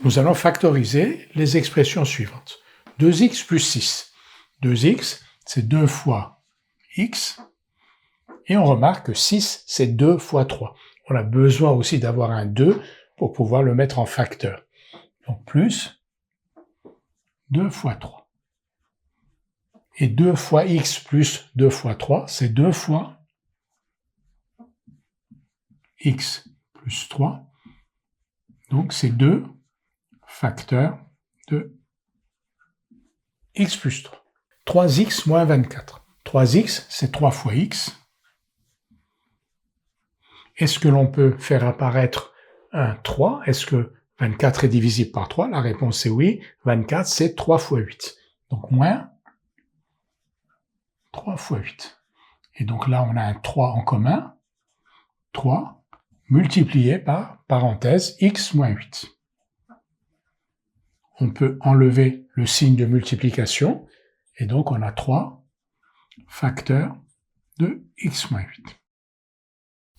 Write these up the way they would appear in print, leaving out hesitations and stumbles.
nous allons factoriser les expressions suivantes. 2x plus 6. 2x, c'est 2 fois x, et on remarque que 6, c'est 2 fois 3. On a besoin aussi d'avoir un 2 pour pouvoir le mettre en facteur. Donc plus 2 fois 3. Et 2 fois x plus 2 fois 3, c'est 2 fois x plus 3. Donc c'est 2 facteur de x plus 3. 3x moins 24. 3x, c'est 3 fois x. Est-ce que l'on peut faire apparaître un 3? Est-ce que 24 est divisible par 3? La réponse est oui. 24, c'est 3 fois 8. Donc moins 3 fois 8. Et donc là, on a un 3 en commun. 3 multiplié par, parenthèse, x moins 8. On peut enlever le signe de multiplication. Et donc, on a 3 facteurs de x moins 8.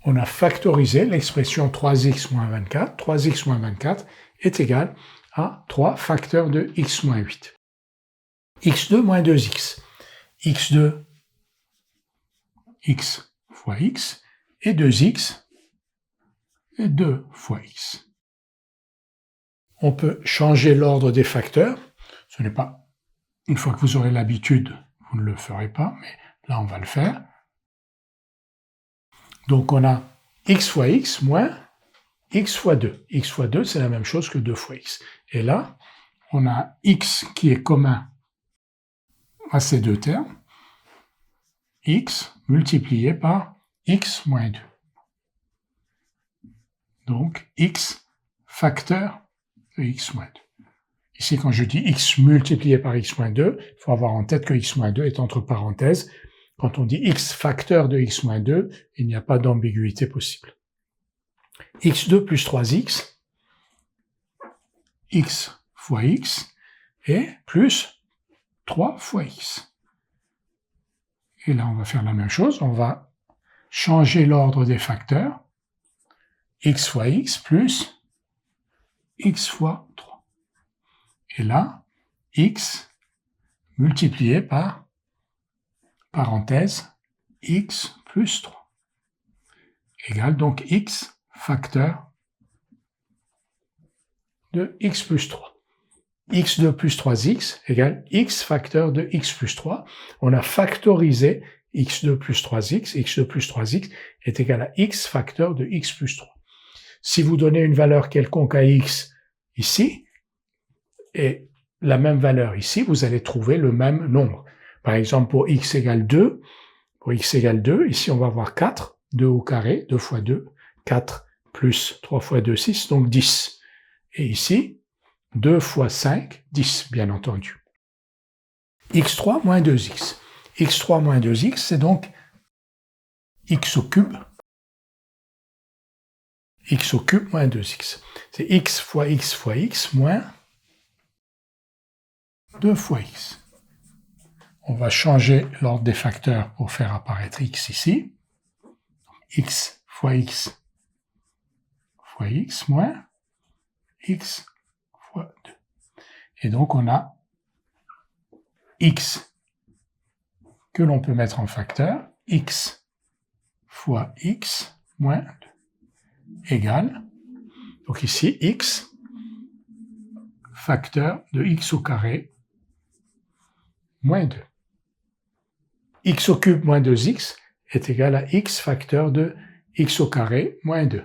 On a factorisé l'expression 3x moins 24. 3x moins 24 est égal à 3 facteurs de x moins 8. x2 moins 2x. x2, x fois x, et 2x, et 2 fois x. On peut changer l'ordre des facteurs. Ce n'est pas, une fois que vous aurez l'habitude, vous ne le ferez pas, mais là on va le faire. Donc on a x fois x moins x fois 2. x fois 2, c'est la même chose que 2 fois x. Et là, on a x qui est commun à ces deux termes, x multiplié par x moins 2. Donc x facteur de x moins 2. Ici, quand je dis x multiplié par x moins 2, il faut avoir en tête que x moins 2 est entre parenthèses. Quand on dit x facteur de x moins 2, il n'y a pas d'ambiguïté possible. x2 plus 3x, x fois x, et plus 3 fois x. Et là, on va faire la même chose, on va changer l'ordre des facteurs, x fois x plus x fois 3. Et là, x multiplié par, parenthèse, x plus 3, égale donc x facteur de x plus 3. x2 plus 3x égale x facteur de x plus 3. On a factorisé x2 plus 3x. x2 plus 3x est égal à x facteur de x plus 3. Si vous donnez une valeur quelconque à x ici, et la même valeur ici, vous allez trouver le même nombre. Par exemple, pour x égale 2, ici on va avoir 4, 2 au carré, 2 fois 2, 4 plus 3 fois 2, 6, donc 10. Et ici, 2 fois 5, 10, bien entendu. x3 moins 2x. x3 moins 2x, c'est donc x au cube. X au cube moins 2x. C'est x fois x moins 2 fois x. On va changer l'ordre des facteurs pour faire apparaître x ici. X fois x moins x fois 2. Et donc on a x que l'on peut mettre en facteur, x fois x moins 2, égale, donc ici x facteur de x au carré moins 2. X au cube moins 2x est égal à x facteur de x au carré moins 2.